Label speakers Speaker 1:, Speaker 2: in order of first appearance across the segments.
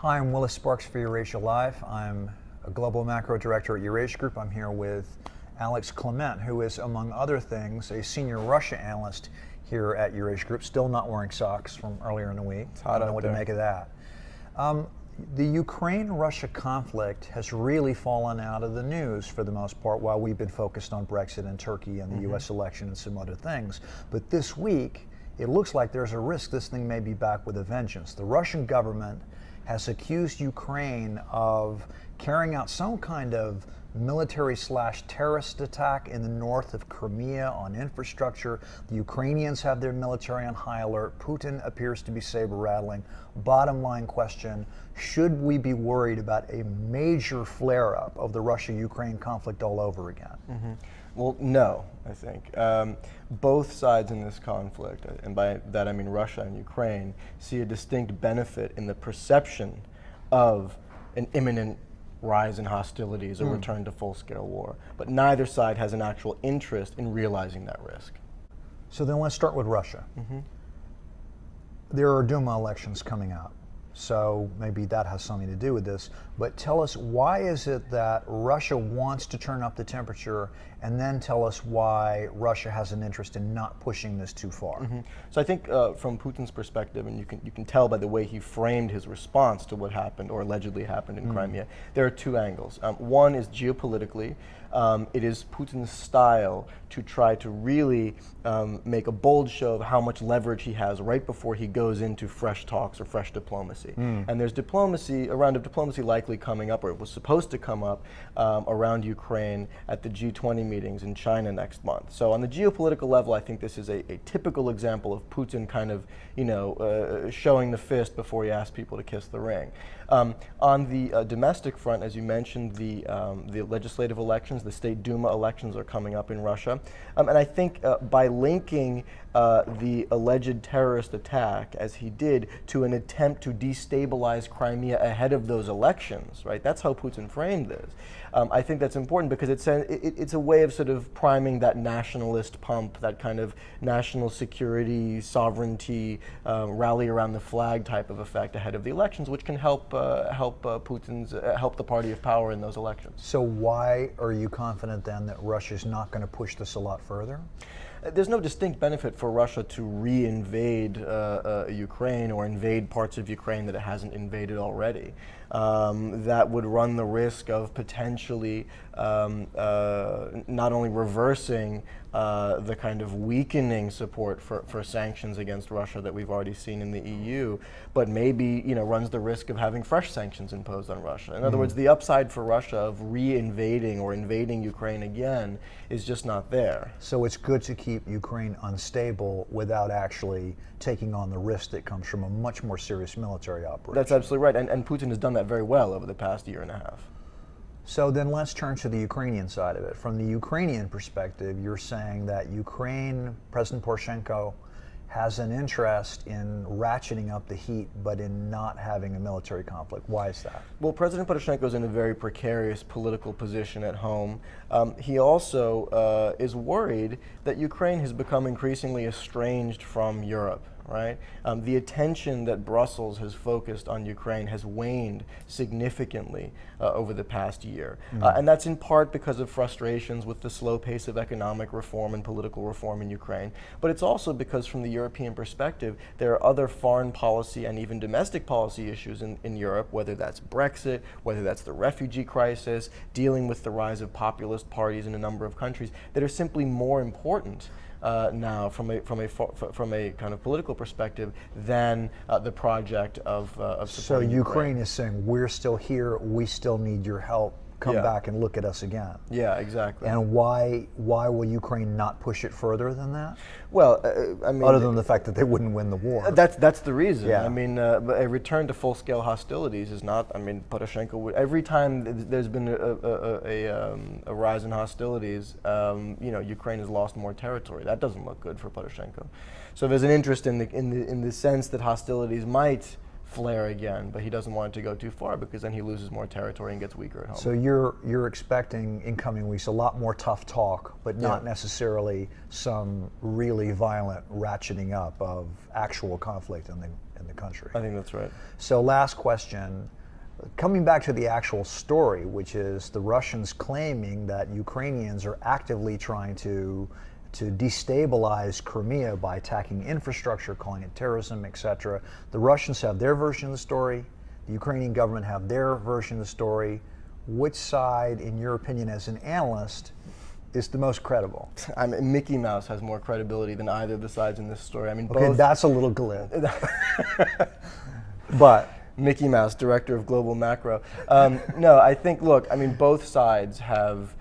Speaker 1: Hi, I'm Willis Sparks for Eurasia Live. I'm a global macro director at Eurasia Group. I'm here with Alex Kliment, who is, among other things, a senior Russia analyst here at Eurasia Group, still not wearing socks from earlier in the week.
Speaker 2: It's hot
Speaker 1: I don't know
Speaker 2: out
Speaker 1: what
Speaker 2: there.
Speaker 1: to make of that. The Ukraine-Russia conflict has really fallen out of the news for the most part while we've been focused on Brexit and Turkey and the U.S. election and some other things. But this week, it looks like there's a risk this thing may be back with a vengeance. The Russian government has accused Ukraine of carrying out some kind of military/terrorist attack in the north of Crimea on infrastructure. The Ukrainians have their military on high alert. Putin appears to be saber-rattling. Bottom line question, should we be worried about a major flare-up of the Russia-Ukraine conflict all over again?
Speaker 2: Well, no, I think. Both sides in this conflict, and by that I mean Russia and Ukraine, see a distinct benefit in the perception of an imminent rise in hostilities or return to full-scale war. But neither side has an actual interest in realizing that risk.
Speaker 1: So then let's start with Russia. There are Duma elections coming up, so maybe that has something to do with this. But tell us, why is it that Russia wants to turn up the temperature, and then tell us why Russia has an interest in not pushing this too far?
Speaker 2: So I think from Putin's perspective, and you can tell by the way he framed his response to what happened or allegedly happened in Crimea, there are two angles. One is geopolitically. It is Putin's style to try to really make a bold show of how much leverage he has right before he goes into fresh talks or fresh diplomacy. And there's a round of diplomacy likely coming up, or it was supposed to come up, around Ukraine at the G20 meetings in China next month. So on the geopolitical level, I think this is a typical example of Putin kind of, showing the fist before he asks people to kiss the ring. On the domestic front, as you mentioned, the legislative elections, the State Duma elections are coming up in Russia. And I think by linking the alleged terrorist attack, as he did, to an attempt to destabilize Crimea ahead of those elections, right? That's how Putin framed this. I think that's important because it's a way of sort of priming that nationalist pump, that kind of national security, sovereignty, rally around the flag type of effect ahead of the elections, which can help help the party of power in those elections.
Speaker 1: So why are you confident then that Russia's not going to push this a lot further?
Speaker 2: There's no distinct benefit for Russia to re-invade Ukraine or invade parts of Ukraine that it hasn't invaded already. That would run the risk of potentially not only reversing the kind of weakening support for sanctions against Russia that we've already seen in the EU, but maybe runs the risk of having fresh sanctions imposed on Russia. In other words, the upside for Russia of re-invading or invading Ukraine again is just not there.
Speaker 1: So it's good to keep Ukraine unstable without actually taking on the risk that comes from a much more serious military operation.
Speaker 2: That's absolutely right, and Putin has done that very well over the past year and a half.
Speaker 1: So then let's turn to the Ukrainian side of it. From the Ukrainian perspective, you're saying that Ukraine, President Poroshenko, has an interest in ratcheting up the heat, but in not having a military conflict. Why is that?
Speaker 2: Well, President Poroshenko is in a very precarious political position at home. He also is worried that Ukraine has become increasingly estranged from Europe. Right? The attention that Brussels has focused on Ukraine has waned significantly over the past year. And that's in part because of frustrations with the slow pace of economic reform and political reform in Ukraine. But it's also because from the European perspective, there are other foreign policy and even domestic policy issues in Europe, whether that's Brexit, whether that's the refugee crisis, dealing with the rise of populist parties in a number of countries, that are simply more important now from a kind of political perspective than the project of supporting
Speaker 1: Ukraine is saying, we're still here, we still need your help, come back and look at us again.
Speaker 2: Yeah, exactly.
Speaker 1: And why will Ukraine not push it further than that?
Speaker 2: Well, I mean,
Speaker 1: other than the fact that they wouldn't win the war.
Speaker 2: That's the reason.
Speaker 1: Yeah.
Speaker 2: I mean, a return to full-scale hostilities is not. I mean, Poroshenko would, every time there's been a rise in hostilities, Ukraine has lost more territory. That doesn't look good for Poroshenko. So there's an interest in the sense that hostilities might flare again, but he doesn't want it to go too far because then he loses more territory and gets weaker at home.
Speaker 1: So you're expecting in coming weeks a lot more tough talk, but not necessarily some really violent ratcheting up of actual conflict in the country.
Speaker 2: I think that's right.
Speaker 1: So last question, coming back to the actual story, which is the Russians claiming that Ukrainians are actively trying to destabilize Crimea by attacking infrastructure, calling it terrorism, etc. The Russians have their version of the story. The Ukrainian government have their version of the story. Which side, in your opinion as an analyst, is the most credible?
Speaker 2: Mickey Mouse has more credibility than either of the sides in this story. I mean,
Speaker 1: Okay,
Speaker 2: both.
Speaker 1: that's a little glib. But
Speaker 2: Mickey Mouse, director of Global Macro. No, I think, look, I mean, both sides have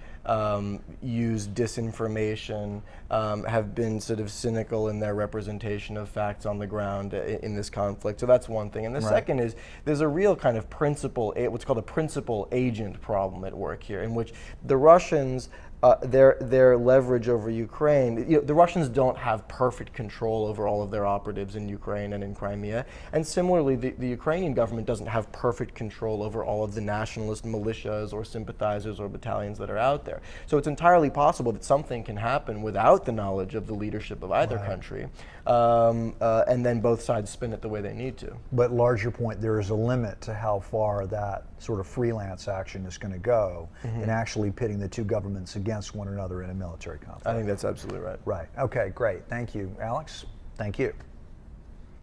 Speaker 2: used disinformation, have been sort of cynical in their representation of facts on the ground in this conflict. So that's one thing. And the second is there's a real kind of what's called a principal agent problem at work here, in which the Russians, their leverage over Ukraine, the Russians don't have perfect control over all of their operatives in Ukraine and in Crimea. And similarly, the Ukrainian government doesn't have perfect control over all of the nationalist militias or sympathizers or battalions that are out there. So it's entirely possible that something can happen without the knowledge of the leadership of either country, and then both sides spin it the way they need to.
Speaker 1: But larger point, there is a limit to how far that sort of freelance action is going to go in actually pitting the two governments against one another in a military conflict.
Speaker 2: I think that's absolutely right.
Speaker 1: Right. Okay, great. Thank you, Alex. Thank you.